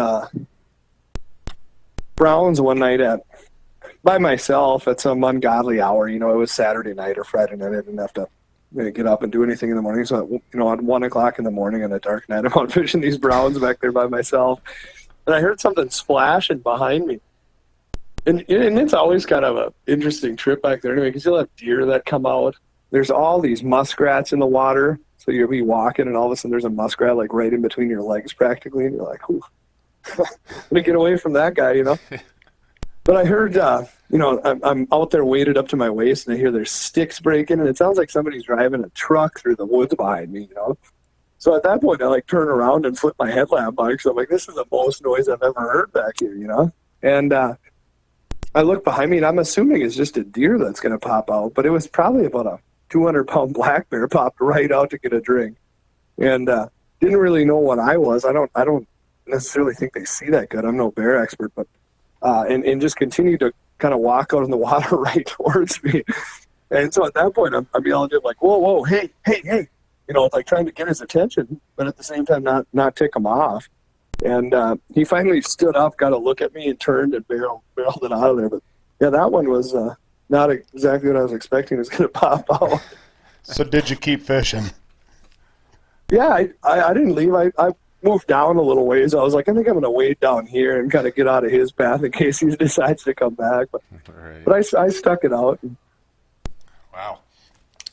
browns one night by myself at some ungodly hour. You know, it was Saturday night or Friday night. I didn't have to get up and do anything in the morning. So, you know, at 1 o'clock in the morning on a dark night, I'm out fishing these browns back there by myself. And I heard something splashing behind me. And it's always kind of an interesting trip back there anyway, because you'll have deer that come out. There's all these muskrats in the water. So you'll be walking, and all of a sudden there's a muskrat like right in between your legs practically, and you're like, "Ooh, I'm gonna get away from that guy," you know. But I heard, you know, I'm out there weighted up to my waist, and I hear there's sticks breaking, and it sounds like somebody's driving a truck through the woods behind me, you know. So at that point, I like turn around and flip my headlamp on, because I'm like, this is the most noise I've ever heard back here, you know. And I look behind me, and I'm assuming it's just a deer that's gonna pop out, but it was probably about a 200-pound black bear popped right out to get a drink, and didn't really know what I was. I don't necessarily think they see that good. I'm no bear expert, but and just continued to kind of walk out in the water right towards me. And so at that point, I'm yelling at him like, "Whoa, hey!" You know, like trying to get his attention, but at the same time not tick him off. And he finally stood up, got a look at me, and turned and barreled it out of there. But yeah, that one was not exactly what I was expecting. It was going to pop out. So did you keep fishing? Yeah, I didn't leave. I moved down a little ways. I was like, I think I'm going to wait down here and kind of get out of his path in case he decides to come back. But, Right. but I stuck it out. Wow.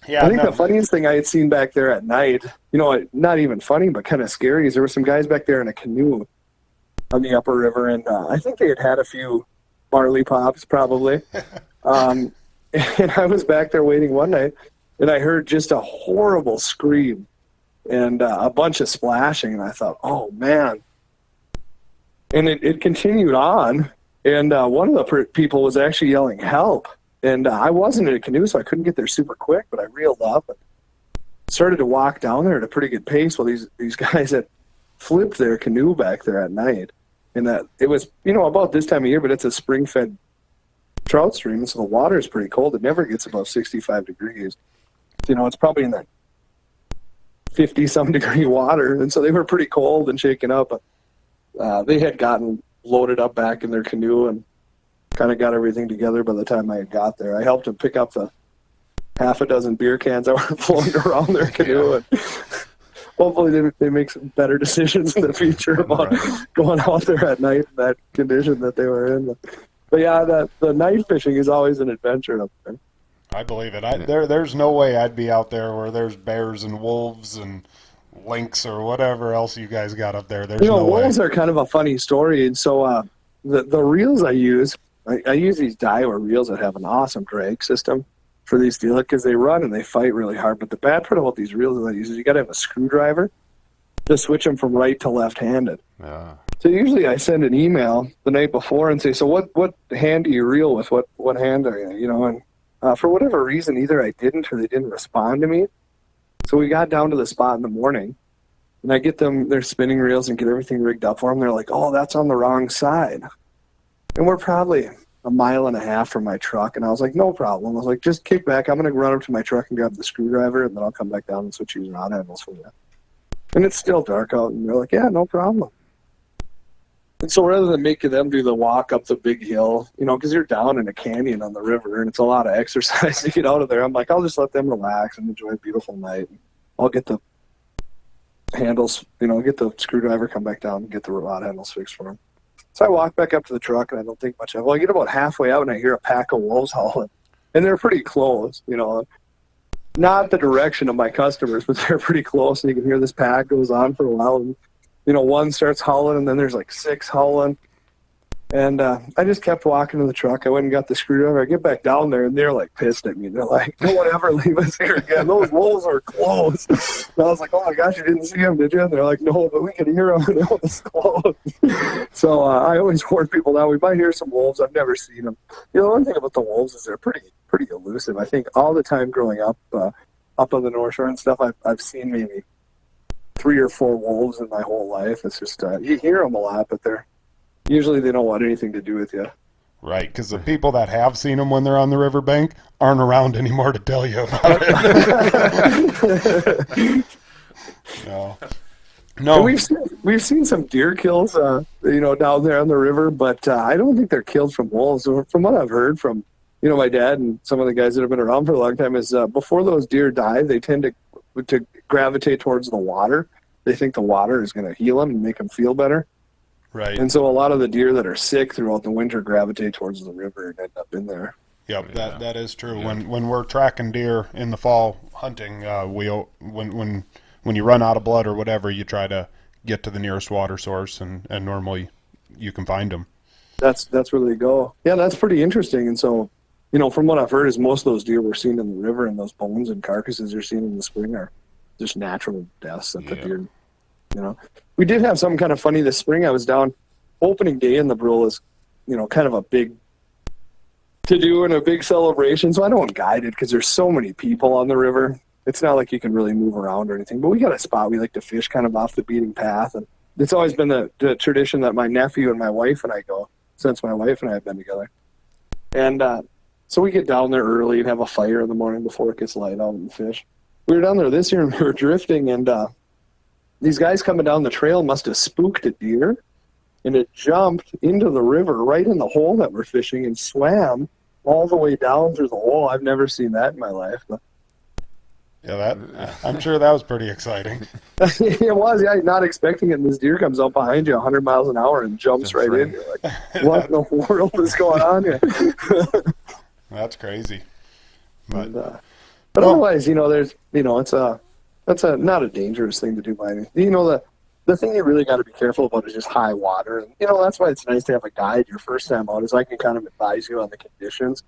Yeah, I think the funniest thing I had seen back there at night, you know, not even funny, but kind of scary, is there were some guys back there in a canoe on the upper river, and I think they had a few barley pops probably. And I was back there waiting one night, and I heard just a horrible scream and a bunch of splashing, and I thought, oh, man. And it continued on, and one of the people was actually yelling, help. And I wasn't in a canoe, so I couldn't get there super quick, but I reeled up and started to walk down there at a pretty good pace while these guys had flipped their canoe back there at night. And that it was, you know, about this time of year, but it's a spring-fed trout stream, so the water is pretty cold. It never gets above 65 degrees. You know, it's probably in that 50-some degree water, and so they were pretty cold and shaken up. But they had gotten loaded up back in their canoe and kind of got everything together by the time I had got there. I helped them pick up the half a dozen beer cans that were floating around their canoe, and hopefully they make some better decisions in the future about going out there at night in that condition that they were in. But yeah, the night fishing is always an adventure up there. I believe it. There's no way I'd be out there where there's bears and wolves and lynx or whatever else you guys got up there. There's no way. Wolves are kind of a funny story. And so the reels I use these Daiwa reels that have an awesome drag system for these steelhead because they run and they fight really hard. But the bad part about these reels that I use is you got to have a screwdriver to switch them from right to left-handed. Yeah. So usually I send an email the night before and say, so what hand do you reel with? What hand are you? You know, and for whatever reason, either I didn't or they didn't respond to me. So we got down to the spot in the morning, and I get them their spinning reels and get everything rigged up for them. They're like, oh, that's on the wrong side. And we're probably a mile and a half from my truck, and I was like, no problem. I was like, just kick back. I'm going to run up to my truck and grab the screwdriver, and then I'll come back down and switch these rod handles for you. And it's still dark out, and they're like, yeah, no problem. And so rather than making them do the walk up the big hill, you know, because you're down in a canyon on the river, and it's a lot of exercise to get out of there, I'm like, I'll just let them relax and enjoy a beautiful night. I'll get the handles, you know, get the screwdriver, come back down, and get the rod handles fixed for them. So I walk back up to the truck, and I don't think much of it. Well, I get about halfway out, and I hear a pack of wolves howling. And they're pretty close, you know. Not the direction of my customers, but they're pretty close, and you can hear this pack goes on for a while. And, you know, one starts howling, and then there's like six howling. And I just kept walking to the truck. I went and got the screwdriver. I get back down there, and they're like pissed at me. They're like, "No one ever leave us here again. Those wolves are close." And I was like, "Oh my gosh, you didn't see them, did you?" And they're like, "No, but we could hear them, and it was close." So I always warn people now. We might hear some wolves. I've never seen them. You know, one thing about the wolves is they're pretty elusive. I think all the time growing up up on the North Shore and stuff, I've seen maybe 3 or 4 wolves in my whole life. It's just you hear them a lot, but usually they don't want anything to do with you. Right, because the people that have seen them when they're on the riverbank aren't around anymore to tell you about it. No. And we've seen some deer kills, down there on the river, but I don't think they're killed from wolves. From what I've heard from, my dad and some of the guys that have been around for a long time, is before those deer die, they tend to gravitate towards the water. They think the water is going to heal them and make them feel better. Right. And so a lot of the deer that are sick throughout the winter gravitate towards the river and end up in there. Yep, that is true. Yeah. When we're tracking deer in the fall hunting, when you run out of blood or whatever, you try to get to the nearest water source, and normally you can find them. That's where they go. Yeah, that's pretty interesting. And so, from what I've heard, is most of those deer we're seeing in the river, and those bones and carcasses you're seeing in the spring are just natural deaths that the deer. We did have something kind of funny this spring. I was down opening day, and the Brule is, kind of a big to do and a big celebration. So I don't guide it because there's so many people on the river. It's not like you can really move around or anything. But we got a spot we like to fish kind of off the beaten path, and it's always been the tradition that my nephew and my wife and I go since my wife and I have been together. And so we get down there early and have a fire in the morning before it gets light out and fish. We were down there this year and we were drifting, and these guys coming down the trail must have spooked a deer, and it jumped into the river right in the hole that we're fishing and swam all the way down through the hole. I've never seen that in my life. But yeah, I'm sure that was pretty exciting. It was, yeah, not expecting it, and this deer comes up behind you 100 miles an hour and jumps right in. You're like, what in the world is going on here? That's crazy. But otherwise, there's, that's not a dangerous thing to do by any. The thing you really got to be careful about is just high water. And, that's why it's nice to have a guide your first time out, is I can kind of advise you on the conditions.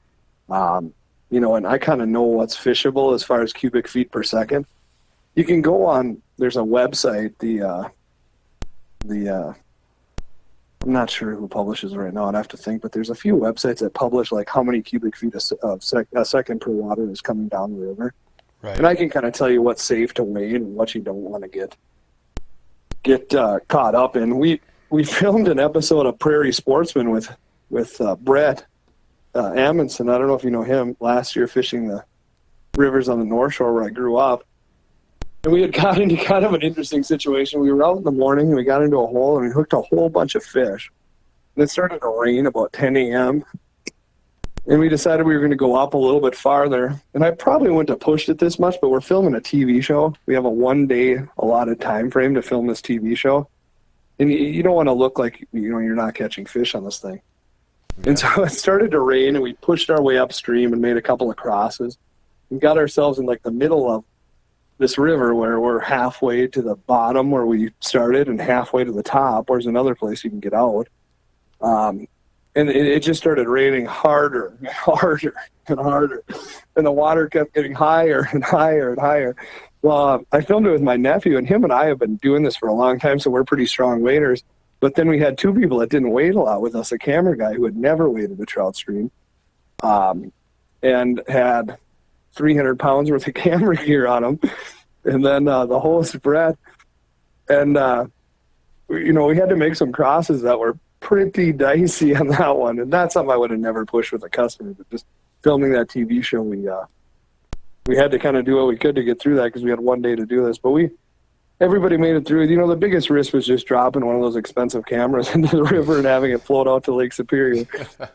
And I kind of know what's fishable as far as cubic feet per second. You can go on, there's a website, I'm not sure who publishes it right now, I'd have to think, but there's a few websites that publish like how many cubic feet a second per water is coming down the river. Right. And I can kind of tell you what's safe to weigh and what you don't want to get caught up in. We filmed an episode of Prairie Sportsman with Brett Amundsen. I don't know if you know him. Last year, fishing the rivers on the North Shore where I grew up, and we had got into kind of an interesting situation. We were out in the morning and we got into a hole and we hooked a whole bunch of fish. And it started to rain about 10 a.m. And we decided we were going to go up a little bit farther. And I probably wouldn't have pushed it this much, but we're filming a TV show. We have a 1-day allotted time frame to film this TV show. And you don't want to look like, you're not catching fish on this thing. Yeah. And so it started to rain, and we pushed our way upstream and made a couple of crosses and got ourselves in like the middle of this river where we're halfway to the bottom where we started and halfway to the top. Where's another place you can get out. And it just started raining harder and harder and harder. And the water kept getting higher and higher and higher. Well, I filmed it with my nephew, and him and I have been doing this for a long time, so we're pretty strong waders. But then we had 2 people that didn't wade a lot with us, a camera guy who had never waded a trout stream, and had 300 pounds worth of camera gear on him. And then the host, Brett. And, we had to make some crosses that were pretty dicey on that one, and that's something I would have never pushed with a customer. But just filming that TV show, we had to kind of do what we could to get through that because we had 1 day to do this. But everybody made it through. The biggest risk was just dropping one of those expensive cameras into the river and having it float out to Lake Superior,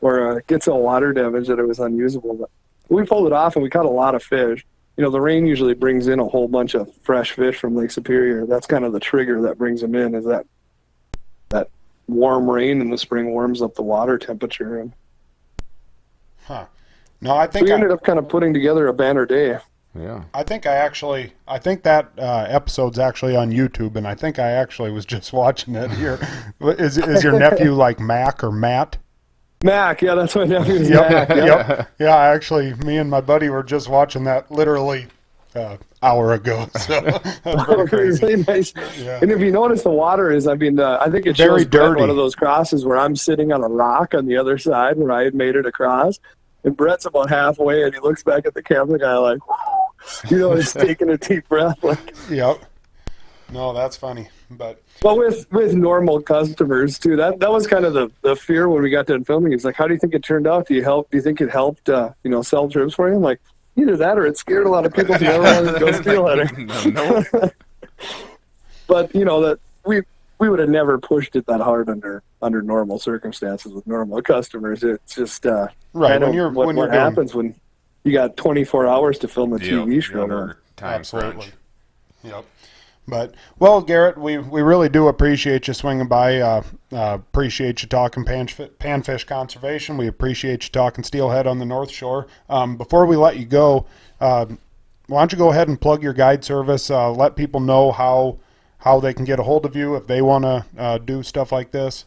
or get so water damage that it was unusable. But we pulled it off, and we caught a lot of fish. The rain usually brings in a whole bunch of fresh fish from Lake Superior. That's kind of the trigger that brings them in, is that warm rain in the spring warms up the water temperature. Huh. No, I think we ended up kind of putting together a banner day. Yeah. I think that episode's actually on YouTube, and I think I actually was just watching it here. Is your nephew like Mac or Matt? Mac, yeah, that's my nephew's Yep, Mac. Yep. yep. Yeah, actually, me and my buddy were just watching that literally hour ago. So that's pretty crazy. Really nice. Yeah. And if you notice, the water is, I think it Very shows Brett dirty. one of those crosses where I'm sitting on a rock on the other side where I had made it across. And Brett's about halfway, and he looks back at the camera guy like, he's taking a deep breath. Like, Yep. No, that's funny. But with normal customers too, that was kind of the fear when we got done filming. He's like, how do you think it turned out? Do you think it helped sell trips for you? I'm like, either that or it scared a lot of people who never wanted to go steelheading. No. But that we would have never pushed it that hard under normal circumstances with normal customers. It's just right kind when of you're what when you're happens when you got 24 hours to film a TV show. Under time Absolutely. crunch. Yep. But, well, Garrett, we really do appreciate you swinging by. Appreciate you talking panfish conservation. We appreciate you talking steelhead on the North Shore. Before we let you go, why don't you go ahead and plug your guide service? Let people know how they can get a hold of you if they want to do stuff like this.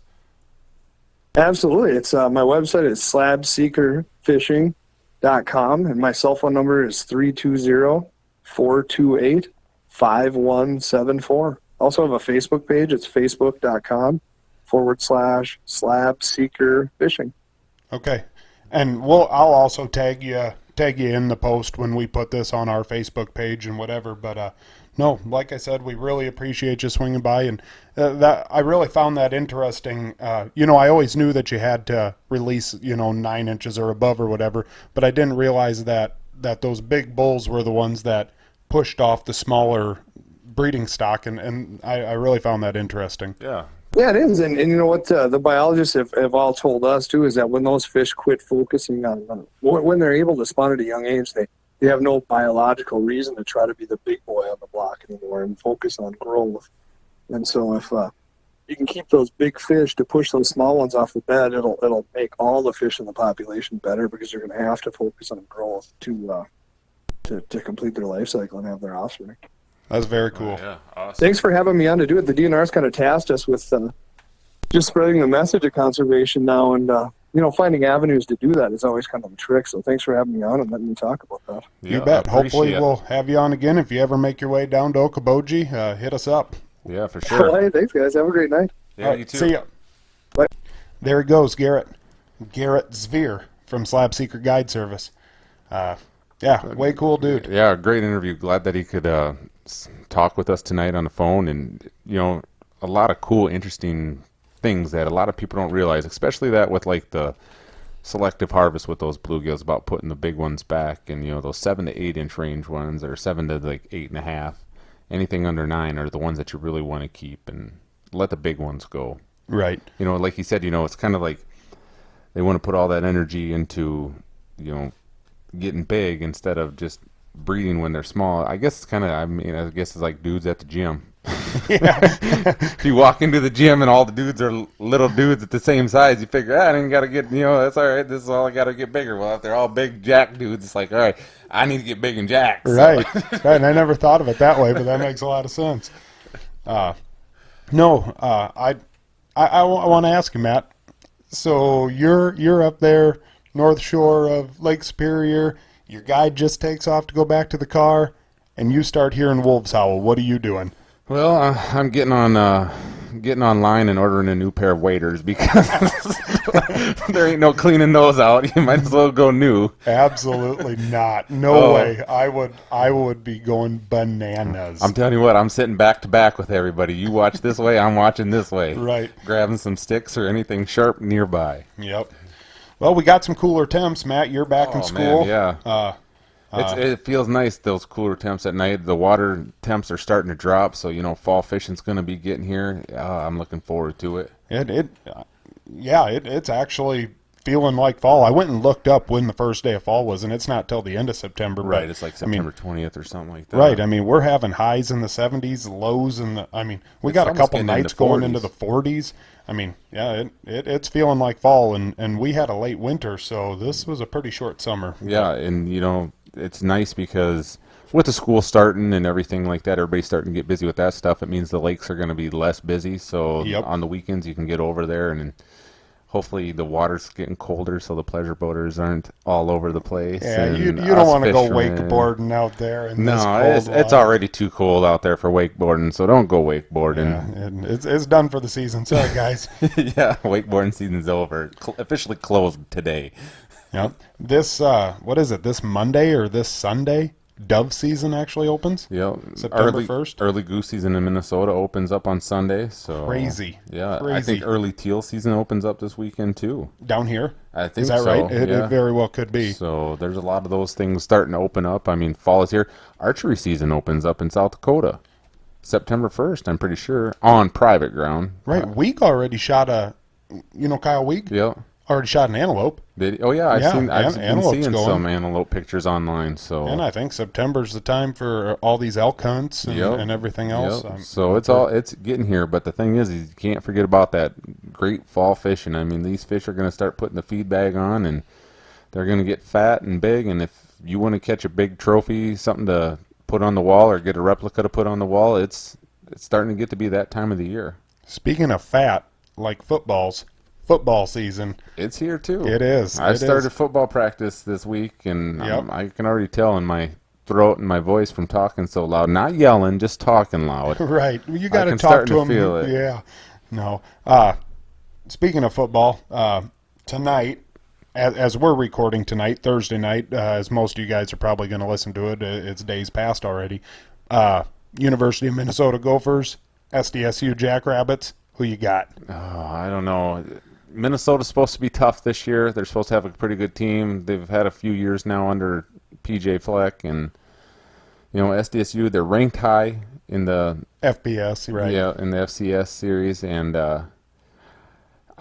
Absolutely. It's my website is slabseekerfishing.com, and my cell phone number is 320-428-5174. Also have a Facebook page. It's facebook.com/slabseekerfishing. Okay. And I'll also tag you in the post when we put this on our Facebook page and whatever. But no, like I said, we really appreciate you swinging by, and that I really found that interesting. I always knew that you had to release 9 inches or above or whatever, but I didn't realize that those big bulls were the ones that pushed off the smaller breeding stock, and I really found that interesting. Yeah. Yeah, it is. And you know what the biologists have all told us, too, is that when those fish quit focusing on when they're able to spawn at a young age, they have no biological reason to try to be the big boy on the block anymore and focus on growth. And so if you can keep those big fish to push those small ones off the bed, it'll make all the fish in the population better, because you're going to have to focus on growth to complete their life cycle and have their offspring. That's very cool. Yeah, awesome. Thanks for having me on to do it. The DNR's kind of tasked us with just spreading the message of conservation now, and finding avenues to do that is always kind of a trick. So thanks for having me on and letting me talk about that. You bet. Hopefully we'll have you on again. If you ever make your way down to Okoboji, hit us up. Yeah, for sure. Well, hey, thanks, guys. Have a great night. Yeah, you too. See ya. Bye. There he goes, Garett Svir from Slab Seeker Guide Service. Yeah, way cool dude. Yeah, great interview. Glad that he could talk with us tonight on the phone, and a lot of cool, interesting things that a lot of people don't realize, especially that with like the selective harvest with those bluegills, about putting the big ones back, and those 7 to 8 inch range ones, or 7 to like 8.5. Anything under 9 are the ones that you really want to keep, and let the big ones go. Right. Like he said, it's kind of like they want to put all that energy into getting big instead of just breeding when they're small. I guess it's kind of, I guess it's like dudes at the gym. Yeah. If you walk into the gym and all the dudes are little dudes at the same size, you figure, I didn't got to get, that's all right. This is all I got to get bigger. Well, if they're all big jack dudes, it's like, all right, I need to get big and jack. So. Right. Right. And I never thought of it that way, but that makes a lot of sense. I want to ask you, Matt. So you're up there, North Shore of Lake Superior. Your guide just takes off to go back to the car, and you start hearing wolves howl. What are you doing? Well, I'm getting online and ordering a new pair of waders, because there ain't no cleaning those out. You might as well go new. Absolutely not. No way. I would be going bananas. I'm telling you what, I'm sitting back to back with everybody. You watch this way, I'm watching this way. Right. Grabbing some sticks or anything sharp nearby. Yep. Well, we got some cooler temps, Matt. You're back in school. Man, yeah. It feels nice, those cooler temps at night. The water temps are starting to drop, so fall fishing's going to be getting here. I'm looking forward to it. It's actually feeling like fall. I went and looked up when the first day of fall was, and it's not till the end of September. Right, but, it's like September 20th or something like that. Right, we're having highs in the 70s, lows in the. We got a couple nights going into the 40s. It's feeling like fall, and we had a late winter, so this was a pretty short summer. Yeah, and it's nice because with the school starting and everything like that, everybody's starting to get busy with that stuff. It means the lakes are going to be less busy. So Yep. on the weekends, you can get over there, and hopefully the water's getting colder, so the pleasure boaters aren't all over the place. Yeah, and you don't want to go fishermen- wakeboarding out there in this No, cold it's water. already too cold out there for wakeboarding, so don't go wakeboarding. Yeah, and it's done for the season. Sorry, guys. Yeah, wakeboarding season's over. Officially closed today. Yep. This what is it? This Monday or this Sunday? Dove season actually opens. Yep. September 1st? Early goose season in Minnesota opens up on Sunday. So Crazy. Yeah, I Crazy. think early teal season opens up this weekend too. Down here. I think Is that so. right? It yeah. very well could be. So there's a lot of those things starting to open up. I mean, fall is here. Archery season opens up in South Dakota, September 1st. I'm pretty sure on private ground. Right. Week already shot Kyle Week Yep. already shot an antelope. Oh yeah, I've been antelope's seeing going. some antelope pictures online. So And I think September's the time for all these elk hunts and, Yep. and everything else. Yep. So it's getting here, but the thing is you can't forget about that great fall fishing. I mean, these fish are going to start putting the feed bag on, and they're going to get fat and big. And if you want to catch a big trophy, something to put on the wall or get a replica to put on the wall, it's starting to get to be that time of the year. Speaking of fat, like football season. It's here too. It is. I It started is. football practice this week, and Yep. I can already tell in my throat and my voice from talking so loud. Not yelling, just talking loud. Right. You got to can talk start to to them. feel it. Yeah. No. Speaking of football, tonight, as we're recording tonight, Thursday night, as most of you guys are probably going to listen to it, it's days past already. University of Minnesota Gophers, SDSU Jackrabbits. Who you got? Oh, I don't know. Minnesota's supposed to be tough this year. They're supposed to have a pretty good team. They've had a few years now under PJ Fleck, and SDSU. They're ranked high in the FBS, right? Yeah, in the FCS series, and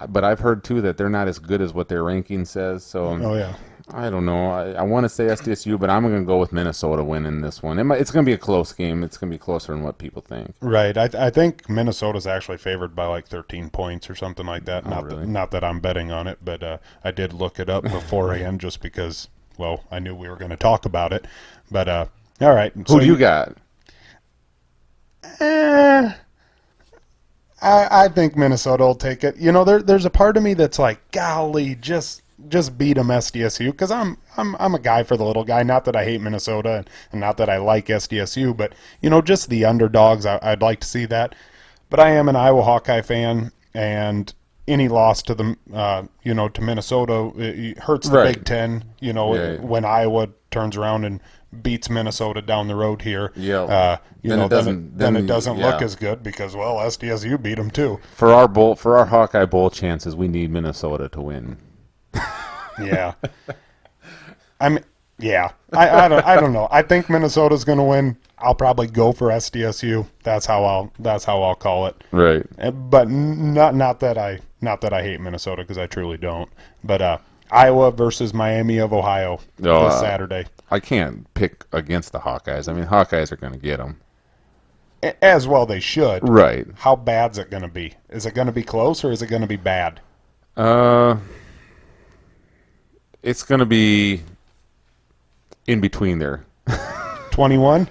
but I've heard too that they're not as good as what their ranking says. So Oh yeah. I don't know. I want to say SDSU, but I'm going to go with Minnesota winning this one. It's going to be a close game. It's going to be closer than what people think. Right. I think Minnesota's actually favored by like 13 points or something like that. Really? Not that I'm betting on it, but I did look it up beforehand just because, well, I knew we were going to talk about it. But all right. Who do you got? I think Minnesota will take it. There's a part of me that's like, golly, just beat them SDSU, because I'm a guy for the little guy. Not that I hate Minnesota and not that I like SDSU, but just the underdogs. I'd like to see that. But I am an Iowa Hawkeye fan, and any loss to the to Minnesota, it hurts the Right. Big Ten. Yeah. When Iowa turns around and beats Minnesota down the road here. Yeah. Then it doesn't look yeah. as good because, well, SDSU beat them too. For our Hawkeye Bowl chances, we need Minnesota to win. Yeah. I don't know. I think Minnesota's going to win. I'll probably go for SDSU. That's how I'll call it. Right. But not that I hate Minnesota, because I truly don't. But Iowa versus Miami of Ohio this Saturday. I can't pick against the Hawkeyes. I mean, Hawkeyes are going to get them. As well they should. Right. How bad's it going to be? Is it going to be close, or is it going to be bad? It's going to be in between there. 21?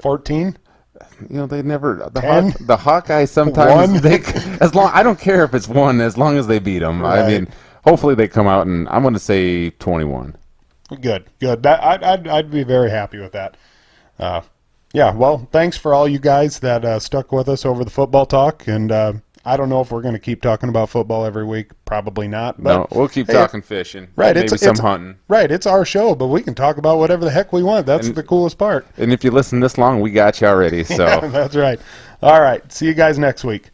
14? They never the 10? the Hawkeyes sometimes 1? they I don't care if it's 1 as long as they beat them. Right. I mean, hopefully they come out, and I'm going to say 21. Good. I'd be very happy with that. Yeah, well, thanks for all you guys that stuck with us over the football talk, and I don't know if we're going to keep talking about football every week. Probably not. But, No, we'll keep hey, talking fishing. Right, Maybe it's some hunting. Right, it's our show, but we can talk about whatever the heck we want. That's the coolest part. And if you listen this long, we got you already. So That's right. All right, see you guys next week.